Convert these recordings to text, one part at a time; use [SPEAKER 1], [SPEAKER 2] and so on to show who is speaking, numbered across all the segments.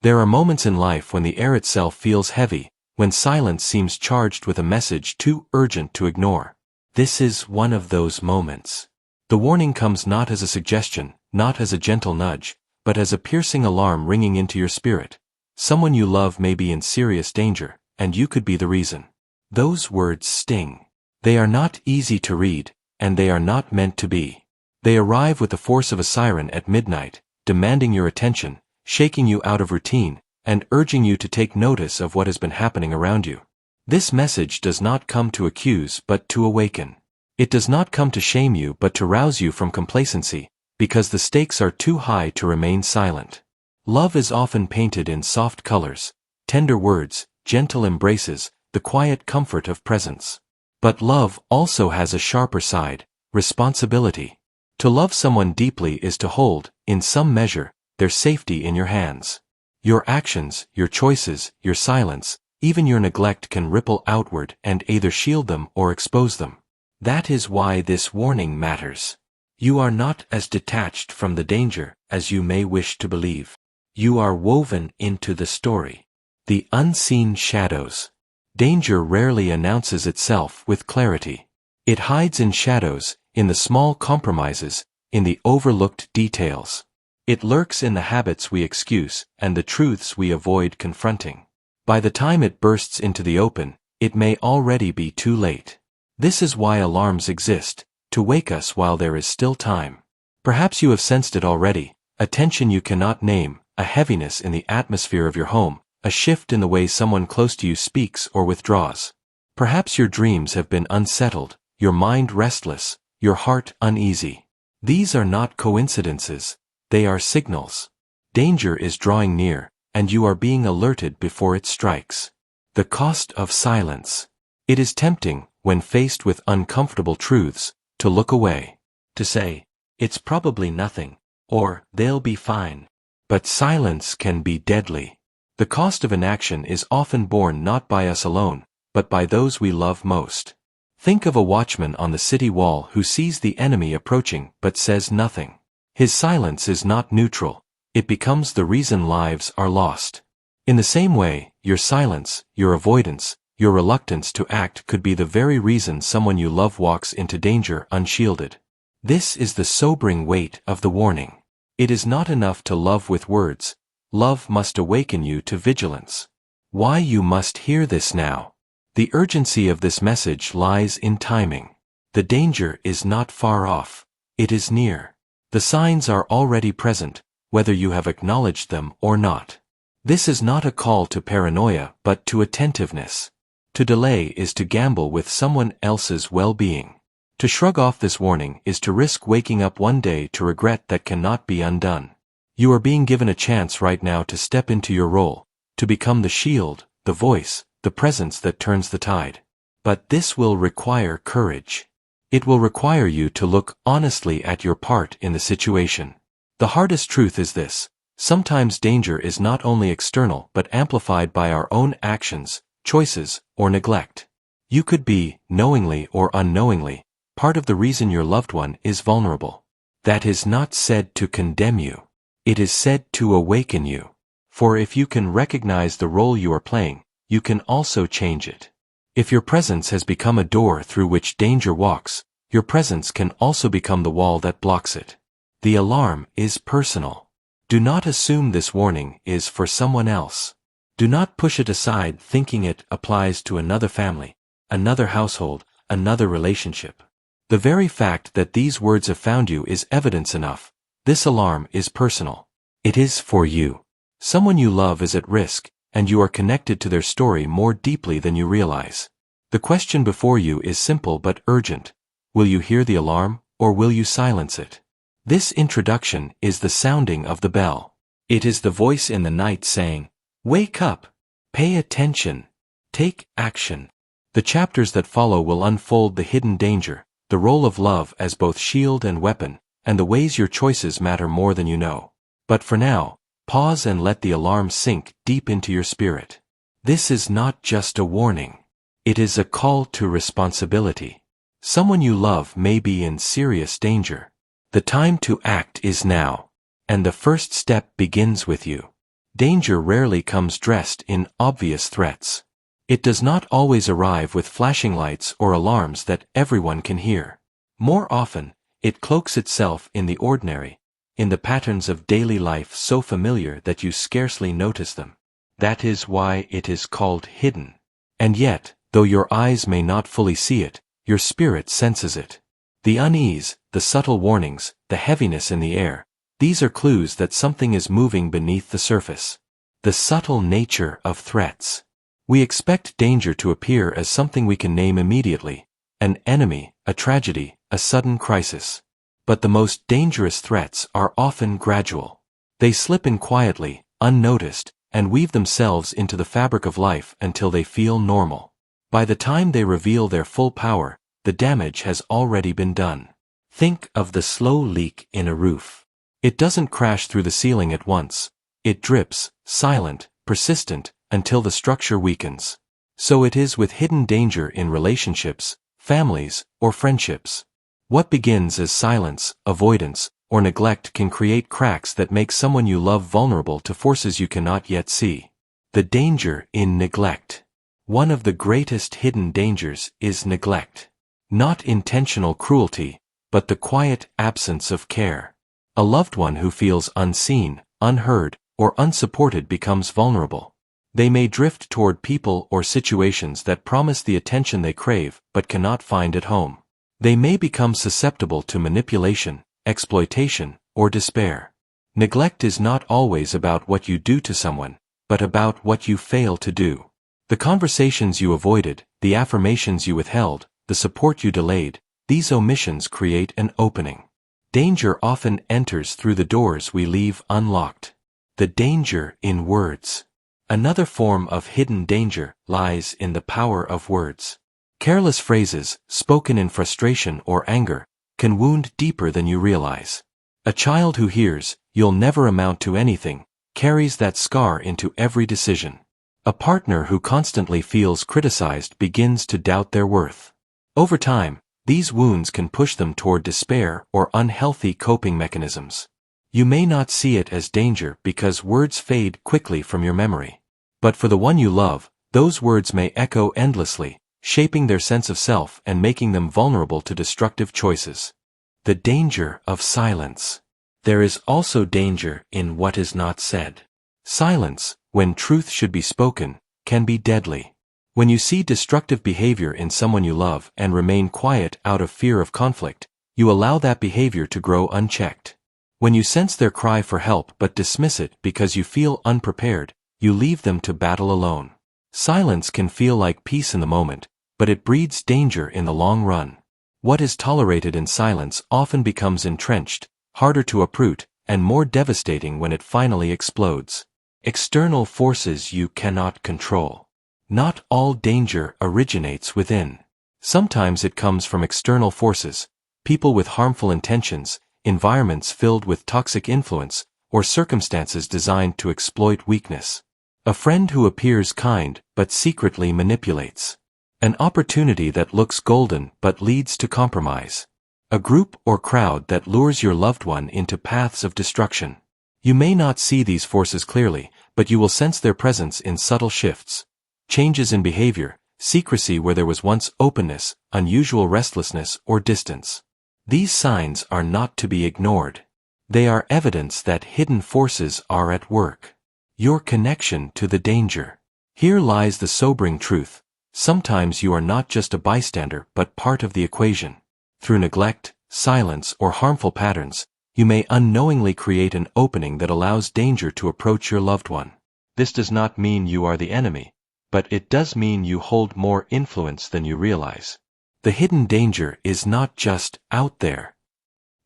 [SPEAKER 1] There are moments in life when the air itself feels heavy, when silence seems charged with a message too urgent to ignore. This is one of those moments. The warning comes not as a suggestion, not as a gentle nudge, but as a piercing alarm ringing into your spirit. Someone you love may be in serious danger, and you could be the reason. Those words sting. They are not easy to read, and they are not meant to be. They arrive with the force of a siren at midnight, demanding your attention, shaking you out of routine, and urging you to take notice of what has been happening around you. This message does not come to accuse but to awaken. It does not come to shame you but to rouse you from complacency, because the stakes are too high to remain silent. Love is often painted in soft colors, tender words, gentle embraces, the quiet comfort of presence. But love also has a sharper side, responsibility. To love someone deeply is to hold, in some measure, their safety in your hands. Your actions, your choices, your silence, even your neglect can ripple outward and either shield them or expose them. That is why this warning matters. You are not as detached from the danger as you may wish to believe. You are woven into the story. The unseen shadows. Danger rarely announces itself with clarity. It hides in shadows, in the small compromises, in the overlooked details. It lurks in the habits we excuse and the truths we avoid confronting. By the time it bursts into the open, it may already be too late. This is why alarms exist, to wake us while there is still time. Perhaps you have sensed it already, a tension you cannot name, a heaviness in the atmosphere of your home, a shift in the way someone close to you speaks or withdraws. Perhaps your dreams have been unsettled, your mind restless, your heart uneasy. These are not coincidences, they are signals. Danger is drawing near, and you are being alerted before it strikes. The cost of silence. It is tempting, when faced with uncomfortable truths, to look away, to say, "It's probably nothing," or "They'll be fine." But silence can be deadly. The cost of inaction is often borne not by us alone, but by those we love most. Think of a watchman on the city wall who sees the enemy approaching but says nothing. His silence is not neutral, it becomes the reason lives are lost. In the same way, your silence, your avoidance, your reluctance to act could be the very reason someone you love walks into danger unshielded. This is the sobering weight of the warning. It is not enough to love with words. Love must awaken you to vigilance. Why you must hear this now. The urgency of this message lies in timing. The danger is not far off. It is near. The signs are already present, whether you have acknowledged them or not. This is not a call to paranoia but to attentiveness. To delay is to gamble with someone else's well-being. To shrug off this warning is to risk waking up one day to regret that cannot be undone. You are being given a chance right now to step into your role, to become the shield, the voice, the presence that turns the tide. But this will require courage. It will require you to look honestly at your part in the situation. The hardest truth is this: sometimes danger is not only external but amplified by our own actions, choices, or neglect. You could be, knowingly or unknowingly, part of the reason your loved one is vulnerable. That is not said to condemn you. It is said to awaken you. For if you can recognize the role you are playing, you can also change it. If your presence has become a door through which danger walks, your presence can also become the wall that blocks it. The alarm is personal. Do not assume this warning is for someone else. Do not push it aside thinking it applies to another family, another household, another relationship. The very fact that these words have found you is evidence enough. This alarm is personal. It is for you. Someone you love is at risk, and you are connected to their story more deeply than you realize. The question before you is simple but urgent. Will you hear the alarm, or will you silence it? This introduction is the sounding of the bell. It is the voice in the night saying, "Wake up! Pay attention! Take action!" The chapters that follow will unfold the hidden danger, the role of love as both shield and weapon, and the ways your choices matter more than you know. But for now, pause and let the alarm sink deep into your spirit. This is not just a warning. It is a call to responsibility. Someone you love may be in serious danger. The time to act is now, and the first step begins with you. Danger rarely comes dressed in obvious threats. It does not always arrive with flashing lights or alarms that everyone can hear. More often, it cloaks itself in the ordinary, in the patterns of daily life so familiar that you scarcely notice them. That is why it is called hidden. And yet, though your eyes may not fully see it, your spirit senses it. The unease, the subtle warnings, the heaviness in the air, these are clues that something is moving beneath the surface. The subtle nature of threats. We expect danger to appear as something we can name immediately, an enemy, a tragedy, a sudden crisis. But the most dangerous threats are often gradual. They slip in quietly, unnoticed, and weave themselves into the fabric of life until they feel normal. By the time they reveal their full power, the damage has already been done. Think of the slow leak in a roof. It doesn't crash through the ceiling at once. It drips, silent, persistent, until the structure weakens. So it is with hidden danger in relationships, families, or friendships. What begins as silence, avoidance, or neglect can create cracks that make someone you love vulnerable to forces you cannot yet see. The danger in neglect. One of the greatest hidden dangers is neglect. Not intentional cruelty, but the quiet absence of care. A loved one who feels unseen, unheard, or unsupported becomes vulnerable. They may drift toward people or situations that promise the attention they crave but cannot find at home. They may become susceptible to manipulation, exploitation, or despair. Neglect is not always about what you do to someone, but about what you fail to do. The conversations you avoided, the affirmations you withheld, the support you delayed, these omissions create an opening. Danger often enters through the doors we leave unlocked. The danger in words. Another form of hidden danger lies in the power of words. Careless phrases, spoken in frustration or anger, can wound deeper than you realize. A child who hears, "You'll never amount to anything," carries that scar into every decision. A partner who constantly feels criticized begins to doubt their worth. Over time, these wounds can push them toward despair or unhealthy coping mechanisms. You may not see it as danger because words fade quickly from your memory. But for the one you love, those words may echo endlessly, shaping their sense of self and making them vulnerable to destructive choices. The danger of silence. There is also danger in what is not said. Silence, when truth should be spoken, can be deadly. When you see destructive behavior in someone you love and remain quiet out of fear of conflict, you allow that behavior to grow unchecked. When you sense their cry for help but dismiss it because you feel unprepared, you leave them to battle alone. Silence can feel like peace in the moment, but it breeds danger in the long run. What is tolerated in silence often becomes entrenched, harder to uproot, and more devastating when it finally explodes. External forces you cannot control. Not all danger originates within. Sometimes it comes from external forces, people with harmful intentions, environments filled with toxic influence, or circumstances designed to exploit weakness. A friend who appears kind but secretly manipulates. An opportunity that looks golden but leads to compromise. A group or crowd that lures your loved one into paths of destruction. You may not see these forces clearly, but you will sense their presence in subtle shifts. Changes in behavior, secrecy where there was once openness, unusual restlessness or distance. These signs are not to be ignored. They are evidence that hidden forces are at work. Your connection to the danger. Here lies the sobering truth. Sometimes you are not just a bystander but part of the equation. Through neglect, silence, or harmful patterns, you may unknowingly create an opening that allows danger to approach your loved one. This does not mean you are the enemy, but it does mean you hold more influence than you realize. The hidden danger is not just out there.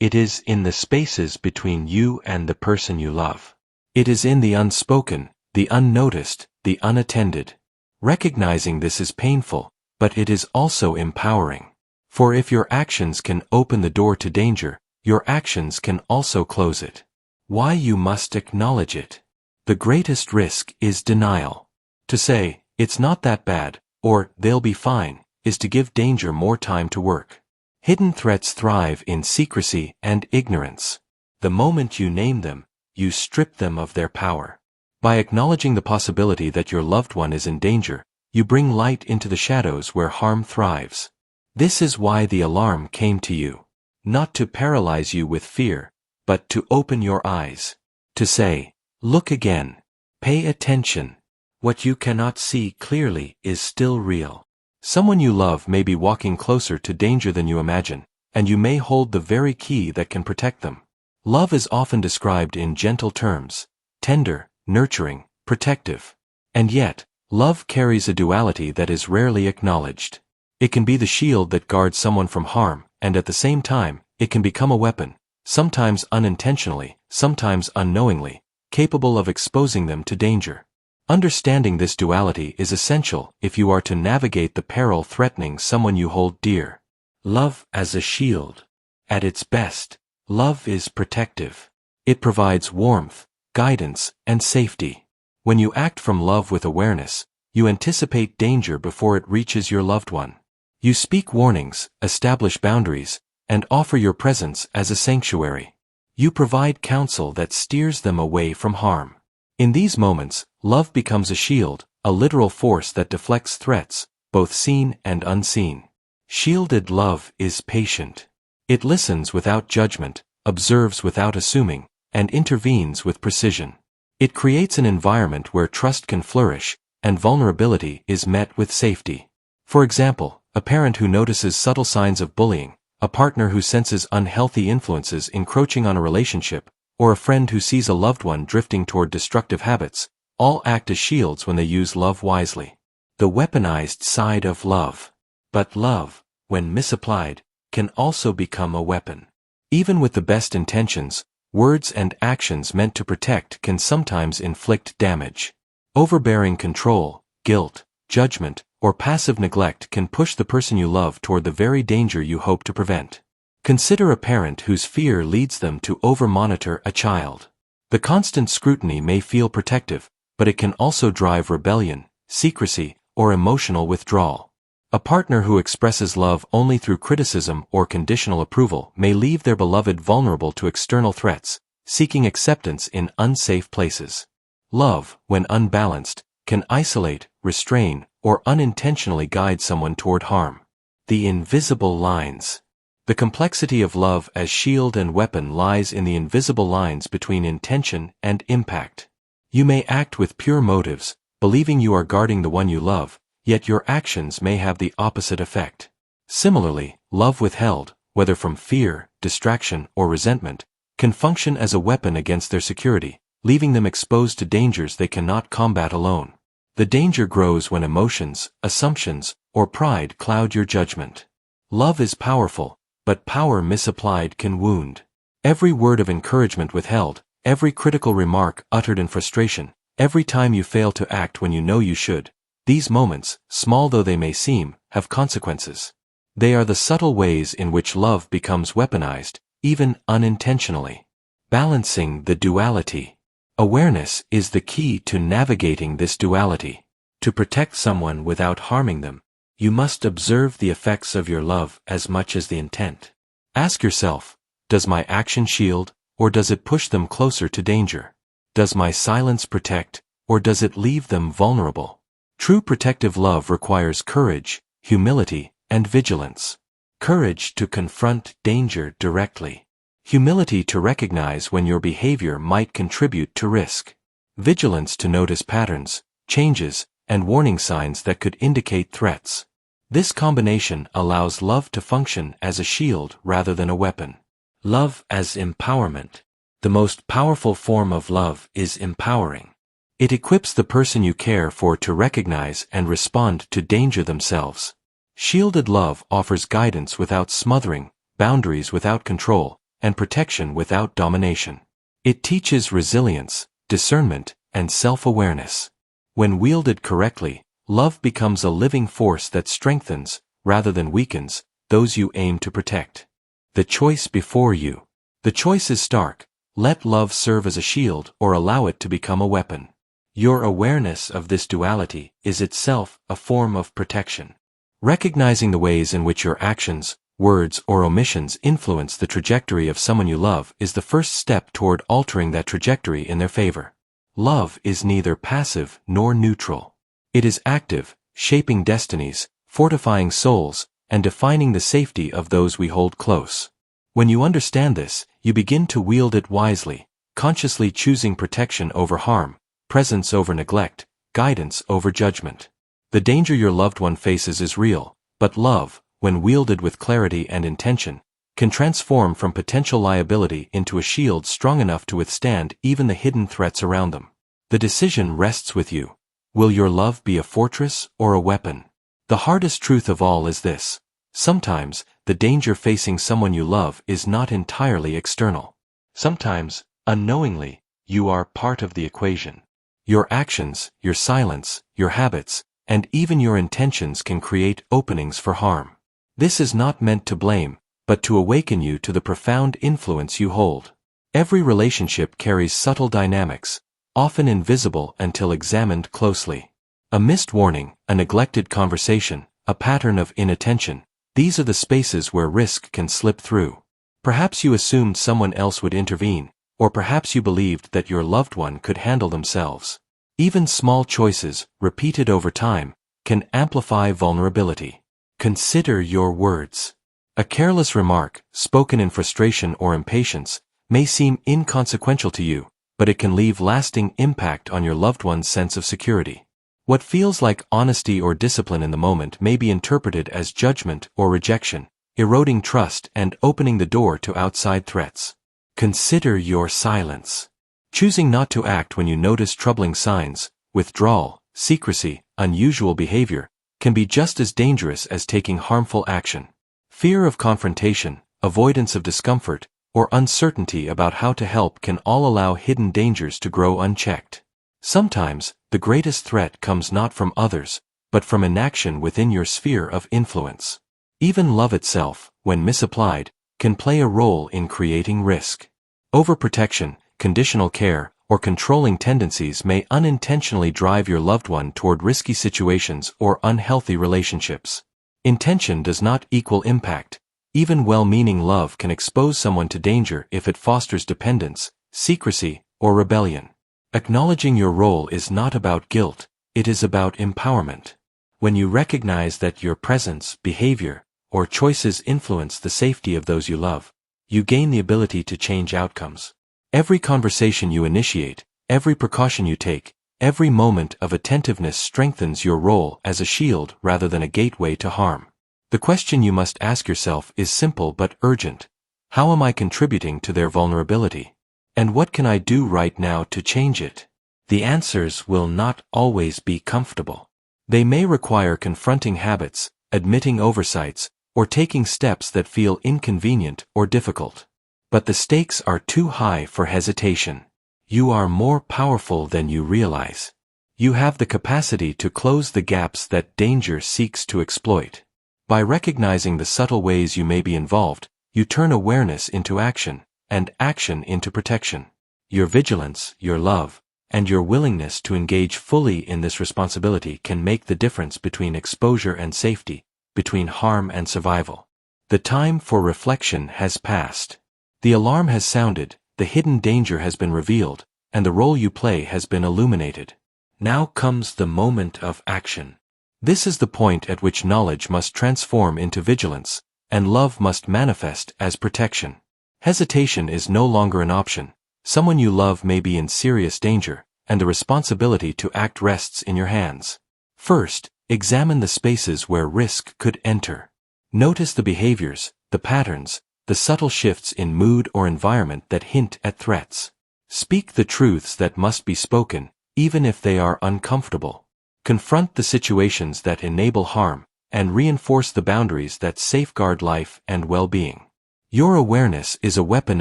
[SPEAKER 1] It is in the spaces between you and the person you love. It is in the unspoken, the unnoticed, the unattended. Recognizing this is painful, but it is also empowering. For if your actions can open the door to danger, your actions can also close it. Why you must acknowledge it. The greatest risk is denial. To say, "It's not that bad," or "They'll be fine," is to give danger more time to work. Hidden threats thrive in secrecy and ignorance. The moment you name them, you strip them of their power. By acknowledging the possibility that your loved one is in danger, you bring light into the shadows where harm thrives. This is why the alarm came to you. Not to paralyze you with fear, but to open your eyes. To say, look again. Pay attention. What you cannot see clearly is still real. Someone you love may be walking closer to danger than you imagine, and you may hold the very key that can protect them. Love is often described in gentle terms: tender, nurturing, protective. And yet, love carries a duality that is rarely acknowledged. It can be the shield that guards someone from harm, and at the same time, it can become a weapon, sometimes unintentionally, sometimes unknowingly, capable of exposing them to danger. Understanding this duality is essential if you are to navigate the peril threatening someone you hold dear. Love as a shield. At its best, love is protective. It provides warmth, guidance, and safety. When you act from love with awareness, you anticipate danger before it reaches your loved one. You speak warnings, establish boundaries, and offer your presence as a sanctuary. You provide counsel that steers them away from harm. In these moments, love becomes a shield, a literal force that deflects threats, both seen and unseen. Shielded love is patient. It listens without judgment, observes without assuming, and intervenes with precision. It creates an environment where trust can flourish, and vulnerability is met with safety. For example, a parent who notices subtle signs of bullying, a partner who senses unhealthy influences encroaching on a relationship, or a friend who sees a loved one drifting toward destructive habits, all act as shields when they use love wisely. The weaponized side of love. But love, when misapplied, can also become a weapon. Even with the best intentions, words and actions meant to protect can sometimes inflict damage. Overbearing control, guilt, judgment, or passive neglect can push the person you love toward the very danger you hope to prevent. Consider a parent whose fear leads them to over-monitor a child. The constant scrutiny may feel protective, but it can also drive rebellion, secrecy, or emotional withdrawal. A partner who expresses love only through criticism or conditional approval may leave their beloved vulnerable to external threats, seeking acceptance in unsafe places. Love, when unbalanced, can isolate, restrain, or unintentionally guide someone toward harm. The invisible lines. The complexity of love as shield and weapon lies in the invisible lines between intention and impact. You may act with pure motives, believing you are guarding the one you love, yet your actions may have the opposite effect. Similarly, love withheld, whether from fear, distraction, or resentment, can function as a weapon against their security, leaving them exposed to dangers they cannot combat alone. The danger grows when emotions, assumptions, or pride cloud your judgment. Love is powerful, but power misapplied can wound. Every word of encouragement withheld, every critical remark uttered in frustration, every time you fail to act when you know you should, these moments, small though they may seem, have consequences. They are the subtle ways in which love becomes weaponized, even unintentionally. Balancing the duality. Awareness is the key to navigating this duality. To protect someone without harming them, you must observe the effects of your love as much as the intent. Ask yourself, does my action shield, or does it push them closer to danger? Does my silence protect, or does it leave them vulnerable? True protective love requires courage, humility, and vigilance. Courage to confront danger directly. Humility to recognize when your behavior might contribute to risk. Vigilance to notice patterns, changes, and warning signs that could indicate threats. This combination allows love to function as a shield rather than a weapon. Love as empowerment. The most powerful form of love is empowering. It equips the person you care for to recognize and respond to danger themselves. Shielded love offers guidance without smothering, boundaries without control, and protection without domination. It teaches resilience, discernment, and self-awareness. When wielded correctly, love becomes a living force that strengthens, rather than weakens, those you aim to protect. The choice before you. The choice is stark: let love serve as a shield or allow it to become a weapon. Your awareness of this duality is itself a form of protection. Recognizing the ways in which your actions, words, or omissions influence the trajectory of someone you love is the first step toward altering that trajectory in their favor. Love is neither passive nor neutral. It is active, shaping destinies, fortifying souls, and defining the safety of those we hold close. When you understand this, you begin to wield it wisely, consciously choosing protection over harm, presence over neglect, guidance over judgment. The danger your loved one faces is real, but love, when wielded with clarity and intention, can transform from potential liability into a shield strong enough to withstand even the hidden threats around them. The decision rests with you. Will your love be a fortress or a weapon? The hardest truth of all is this: sometimes, the danger facing someone you love is not entirely external. Sometimes, unknowingly, you are part of the equation. Your actions, your silence, your habits, and even your intentions can create openings for harm. This is not meant to blame, but to awaken you to the profound influence you hold. Every relationship carries subtle dynamics, often invisible until examined closely. A missed warning, a neglected conversation, a pattern of inattention, these are the spaces where risk can slip through. Perhaps you assumed someone else would intervene, or perhaps you believed that your loved one could handle themselves. Even small choices, repeated over time, can amplify vulnerability. Consider your words. A careless remark, spoken in frustration or impatience, may seem inconsequential to you, but it can leave lasting impact on your loved one's sense of security. What feels like honesty or discipline in the moment may be interpreted as judgment or rejection, eroding trust and opening the door to outside threats. Consider your silence. Choosing not to act when you notice troubling signs, withdrawal, secrecy, unusual behavior, can be just as dangerous as taking harmful action. Fear of confrontation, avoidance of discomfort, or uncertainty about how to help can all allow hidden dangers to grow unchecked. Sometimes, the greatest threat comes not from others, but from inaction within your sphere of influence. Even love itself, when misapplied, can play a role in creating risk. Overprotection, conditional care, or controlling tendencies may unintentionally drive your loved one toward risky situations or unhealthy relationships. Intention does not equal impact. Even well-meaning love can expose someone to danger if it fosters dependence, secrecy, or rebellion. Acknowledging your role is not about guilt, it is about empowerment. When you recognize that your presence, behavior, or choices influence the safety of those you love, you gain the ability to change outcomes. Every conversation you initiate, every precaution you take, every moment of attentiveness strengthens your role as a shield rather than a gateway to harm. The question you must ask yourself is simple but urgent. How am I contributing to their vulnerability? And what can I do right now to change it? The answers will not always be comfortable. They may require confronting habits, admitting oversights, or taking steps that feel inconvenient or difficult. But the stakes are too high for hesitation. You are more powerful than you realize. You have the capacity to close the gaps that danger seeks to exploit. By recognizing the subtle ways you may be involved, you turn awareness into action, and action into protection. Your vigilance, your love, and your willingness to engage fully in this responsibility can make the difference between exposure and safety, between harm and survival. The time for reflection has passed. The alarm has sounded, the hidden danger has been revealed, and the role you play has been illuminated. Now comes the moment of action. This is the point at which knowledge must transform into vigilance, and love must manifest as protection. Hesitation is no longer an option. Someone you love may be in serious danger, and the responsibility to act rests in your hands. First, examine the spaces where risk could enter. Notice the behaviors, the patterns, the subtle shifts in mood or environment that hint at threats. Speak the truths that must be spoken, even if they are uncomfortable. Confront the situations that enable harm, and reinforce the boundaries that safeguard life and well-being. Your awareness is a weapon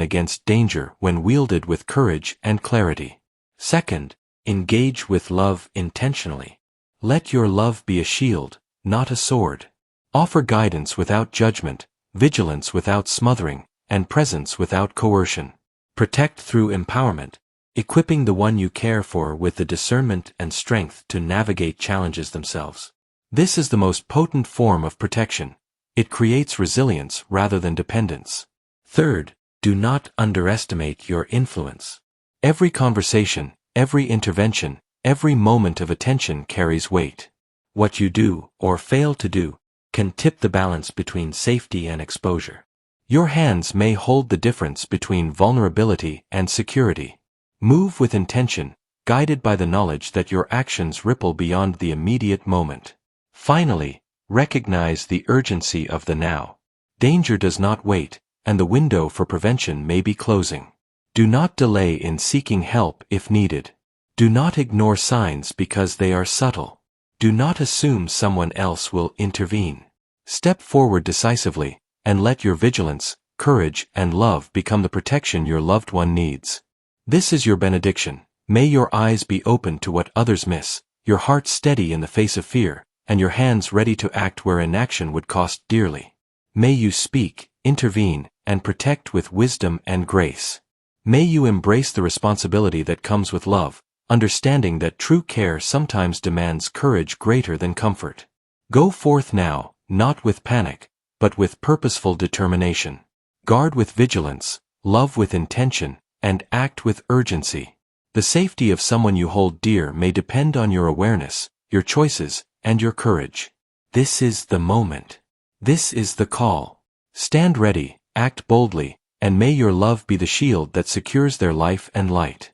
[SPEAKER 1] against danger when wielded with courage and clarity. Second, engage with love intentionally. Let your love be a shield, not a sword. Offer guidance without judgment, vigilance without smothering, and presence without coercion. Protect through empowerment, equipping the one you care for with the discernment and strength to navigate challenges themselves. This is the most potent form of protection. It creates resilience rather than dependence. Third, do not underestimate your influence. Every conversation, Every intervention, every moment of attention carries weight. What you do, or fail to do, can tip the balance between safety and exposure. Your hands may hold the difference between vulnerability and security. Move with intention, guided by the knowledge that your actions ripple beyond the immediate moment. Finally, recognize the urgency of the now. Danger does not wait, and the window for prevention may be closing. Do not delay in seeking help if needed. Do not ignore signs because they are subtle. Do not assume someone else will intervene. Step forward decisively, and let your vigilance, courage, and love become the protection your loved one needs. This is your benediction. May your eyes be open to what others miss, your heart steady in the face of fear, and your hands ready to act where inaction would cost dearly. May you speak, intervene, and protect with wisdom and grace. May you embrace the responsibility that comes with love, understanding that true care sometimes demands courage greater than comfort. Go forth now, not with panic, but with purposeful determination. Guard with vigilance, love with intention, and act with urgency. The safety of someone you hold dear may depend on your awareness, your choices, and your courage. This is the moment. This is the call. Stand ready, act boldly, and may your love be the shield that secures their life and light.